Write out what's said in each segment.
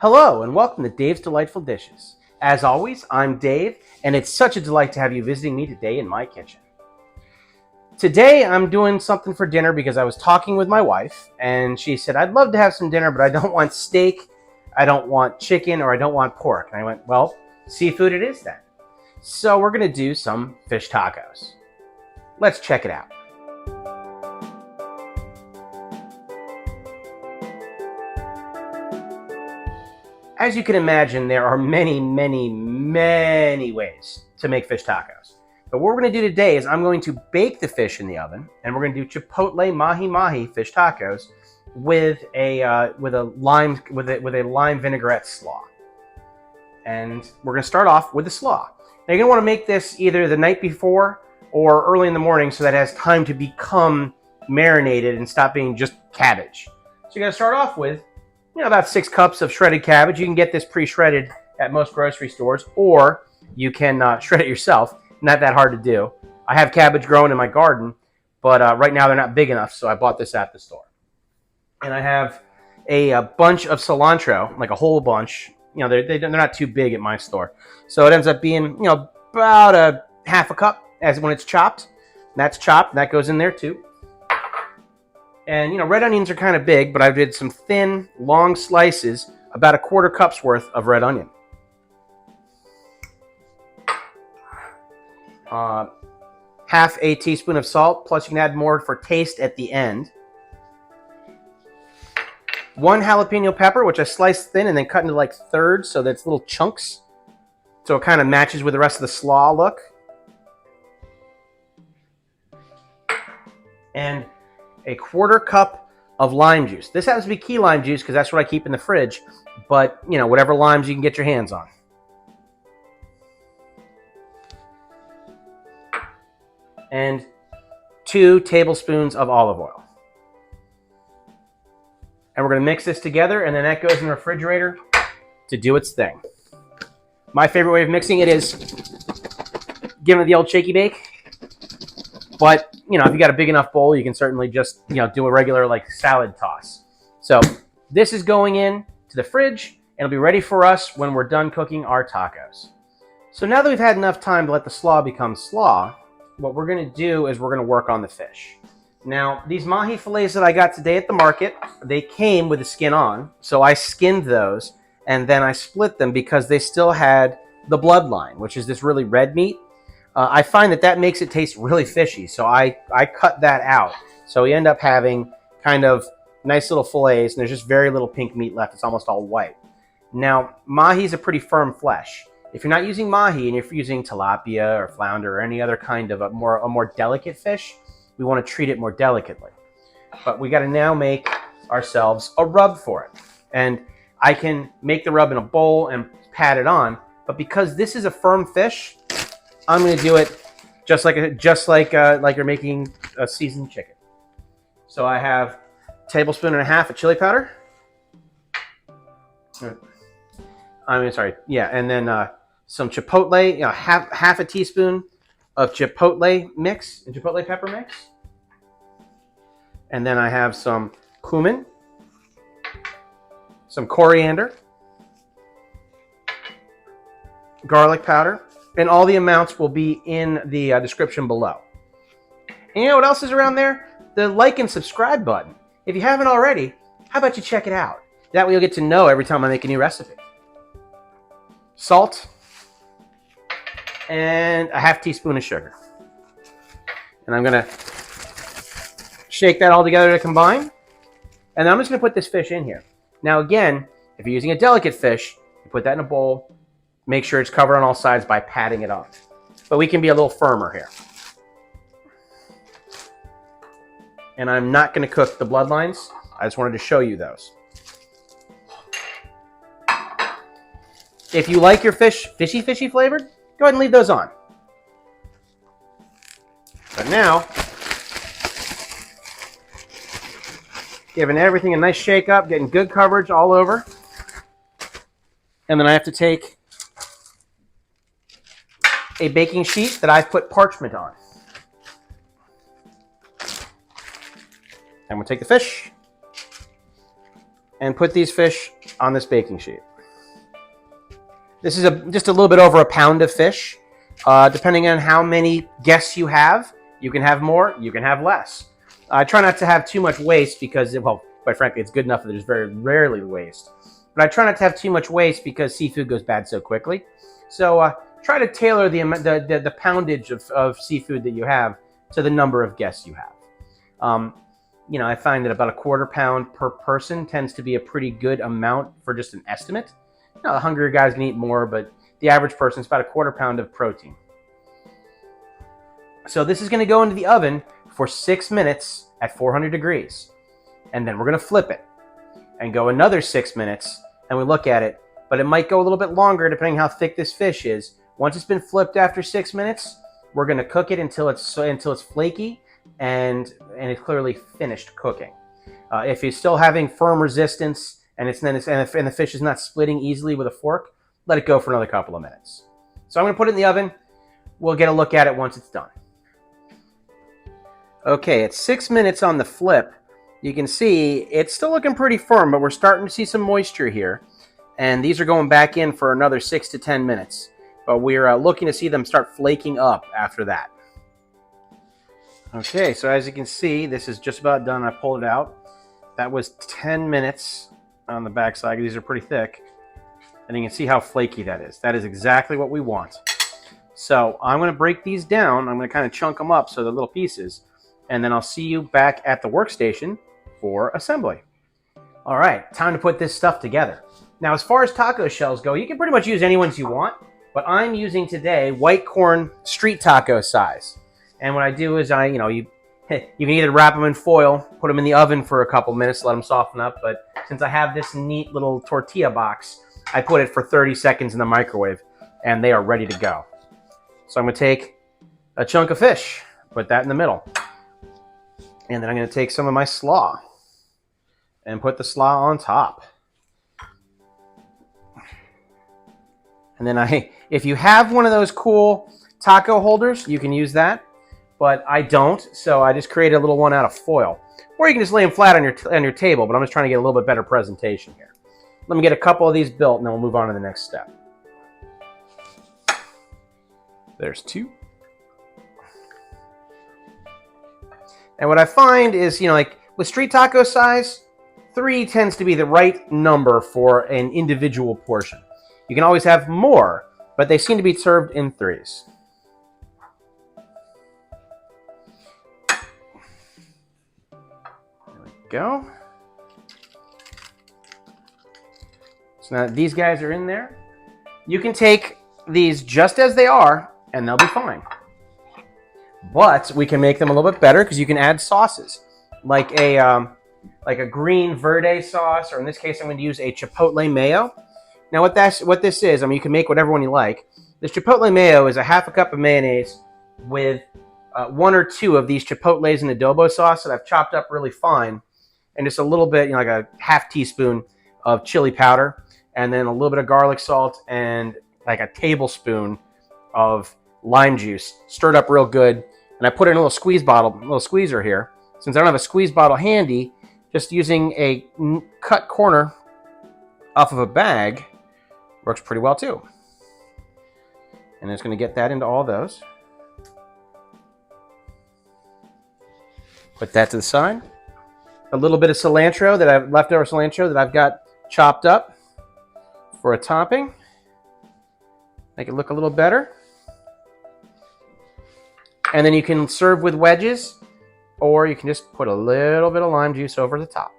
Hello and welcome to Dave's Delightful Dishes. As always, I'm Dave, and it's such a delight to have you visiting me today in my kitchen. Today I'm doing something for dinner because I was talking with my wife, and she said, I'd love to have some dinner, but I don't want steak, I don't want chicken, or I don't want pork. And I went, well, seafood it is then. So we're going to do some fish tacos. Let's check it out. As you can imagine, there are many ways to make fish tacos. But what we're going to do today is I'm going to bake the fish in the oven, and we're going to do Chipotle mahi fish tacos with a lime vinaigrette slaw. And we're going to start off with the slaw. Now you're going to want to make this either the night before or early in the morning so that it has time to become marinated and stop being just cabbage. So you're going to start off with about 6 cups of shredded cabbage. You can get this pre-shredded at most grocery stores, or you can shred it yourself. Not that hard to do. I have cabbage growing in my garden, but right now they're not big enough, so I bought this at the store. And I have a bunch of cilantro, like a whole bunch. They're not too big at my store, so it ends up being about a half a cup as when it's chopped. That's chopped. That goes in there too. And red onions are kind of big, but I did some thin, long slices, about a 1/4 cup's worth of red onion. Half a teaspoon of salt, plus you can add more for taste at the end. 1 jalapeno pepper, which I sliced thin and then cut into like thirds so that it's little chunks, so it kind of matches with the rest of the slaw look. And a 1/4 cup of lime juice. This happens to be key lime juice because that's what I keep in the fridge, but whatever limes you can get your hands on. And 2 tablespoons of olive oil. And we're going to mix this together, and then that goes in the refrigerator to do its thing. My favorite way of mixing it is giving it the old shaky bake. But, if you got a big enough bowl, you can certainly just, do a regular salad toss. So this is going in to the fridge, and it'll be ready for us when we're done cooking our tacos. So now that we've had enough time to let the slaw become slaw, what we're going to do is we're going to work on the fish. Now, these mahi fillets that I got today at the market, they came with the skin on. So I skinned those, and then I split them because they still had the bloodline, which is this really red meat. I find that makes it taste really fishy, so I cut that out. So we end up having kind of nice little fillets, and there's just very little pink meat left. It's almost all white. Now, mahi is a pretty firm flesh. If you're not using mahi and you're using tilapia or flounder or any other kind of a more delicate fish, we want to treat it more delicately. But we got to now make ourselves a rub for it. And I can make the rub in a bowl and pat it on, but because this is a firm fish, I'm going to do it just like you're making a seasoned chicken. So I have 1.5 tablespoons of chili powder. And then some chipotle, half a teaspoon of chipotle mix and chipotle pepper mix. And then I have some cumin, some coriander, garlic powder. And all the amounts will be in the description below. And you know what else is around there? The like and subscribe button. If you haven't already, how about you check it out? That way you'll get to know every time I make a new recipe. Salt. And a 1/2 teaspoon of sugar. And I'm going to shake that all together to combine. And then I'm just going to put this fish in here. Now again, if you're using a delicate fish, you put that in a bowl. Make sure it's covered on all sides by patting it on. But we can be a little firmer here. And I'm not going to cook the bloodlines. I just wanted to show you those. If you like your fish fishy flavored, go ahead and leave those on. But now, giving everything a nice shake up, getting good coverage all over. And then I have to take a baking sheet that I've put parchment on. And we'll take the fish and put these fish on this baking sheet. This is just a little bit over a pound of fish. Depending on how many guests you have can have more, you can have less. I try not to have too much waste because, well, quite frankly, it's good enough that there's very rarely waste. But I try not to have too much waste because seafood goes bad so quickly. So try to tailor the poundage of seafood that you have to the number of guests you have. You know, I find that about a quarter pound per person tends to be a pretty good amount for just an estimate. You know, the hungrier guys can eat more, but the average person is about a quarter pound of protein. So this is going to go into the oven for 6 minutes at 400 degrees. And then we're going to flip it and go another 6 minutes, and we look at it. But it might go a little bit longer depending how thick this fish is. Once it's been flipped after 6 minutes, we're going to cook it until it's flaky and it's clearly finished cooking. If you're still having firm resistance and the fish is not splitting easily with a fork, let it go for another couple of minutes. So I'm going to put it in the oven. We'll get a look at it once it's done. Okay, it's 6 minutes on the flip. You can see it's still looking pretty firm, but we're starting to see some moisture here. And these are going back in for another 6 to 10 minutes. But we're looking to see them start flaking up after that. Okay, so as you can see, this is just about done. I pulled it out. That was 10 minutes on the backside. These are pretty thick. And you can see how flaky that is. That is exactly what we want. So I'm going to break these down. I'm going to kind of chunk them up so they're little pieces. And then I'll see you back at the workstation for assembly. All right, time to put this stuff together. Now, as far as taco shells go, you can pretty much use any ones you want. But I'm using today white corn street taco size. And what I do is you can either wrap them in foil, put them in the oven for a couple minutes, let them soften up. But since I have this neat little tortilla box, I put it for 30 seconds in the microwave, and they are ready to go. So I'm going to take a chunk of fish, put that in the middle. And then I'm going to take some of my slaw and put the slaw on top. And then if you have one of those cool taco holders, you can use that. But I don't, so I just created a little one out of foil. Or you can just lay them flat on your table, but I'm just trying to get a little bit better presentation here. Let me get a couple of these built, and then we'll move on to the next step. There's 2. And what I find is, like with street taco size, 3 tends to be the right number for an individual portion. You can always have more, but they seem to be served in 3s. There we go. So now that these guys are in there, you can take these just as they are, and they'll be fine. But we can make them a little bit better because you can add sauces, like a green verde sauce, or in this case, I'm going to use a Chipotle mayo. Now, what this is, you can make whatever one you like. This Chipotle mayo is a half a cup of mayonnaise with 1 or 2 of these Chipotles in adobo sauce that I've chopped up really fine, and just a little bit, like a half teaspoon of chili powder, and then a little bit of garlic salt, and like a tablespoon of lime juice, stirred up real good. And I put it in a little squeezer here. Since I don't have a squeeze bottle handy, just using a cut corner off of a bag works pretty well too. And I'm just going to get that into all those. Put that to the side. A little bit of cilantro leftover cilantro that I've got chopped up for a topping. Make it look a little better. And then you can serve with wedges, or you can just put a little bit of lime juice over the top.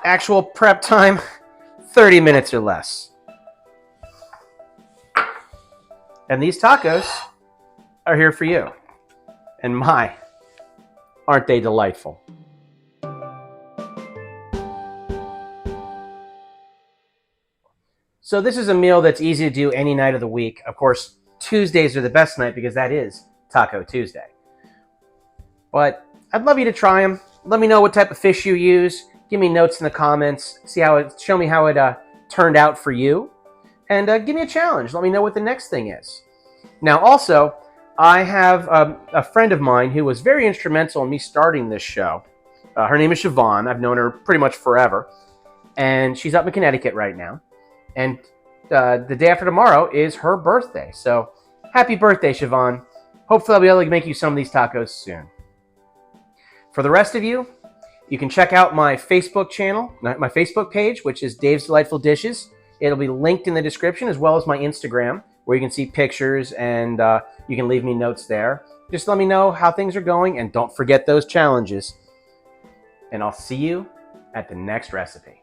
Actual prep time, 30 minutes or less. And these tacos are here for you. And my, aren't they delightful? So this is a meal that's easy to do any night of the week. Of course, Tuesdays are the best night because that is Taco Tuesday. But I'd love you to try them. Let me know what type of fish you use. Give me notes in the comments. Show me how it turned out for you. And give me a challenge. Let me know what the next thing is. Now also, I have a friend of mine who was very instrumental in me starting this show. Her name is Siobhan. I've known her pretty much forever. And she's up in Connecticut right now. And the day after tomorrow is her birthday. So happy birthday, Siobhan. Hopefully I'll be able to make you some of these tacos soon. For the rest of you, you can check out my Facebook channel, my Facebook page, which is Dave's Delightful Dishes. It'll be linked in the description, as well as my Instagram, where you can see pictures and you can leave me notes there. Just let me know how things are going, and don't forget those challenges. And I'll see you at the next recipe.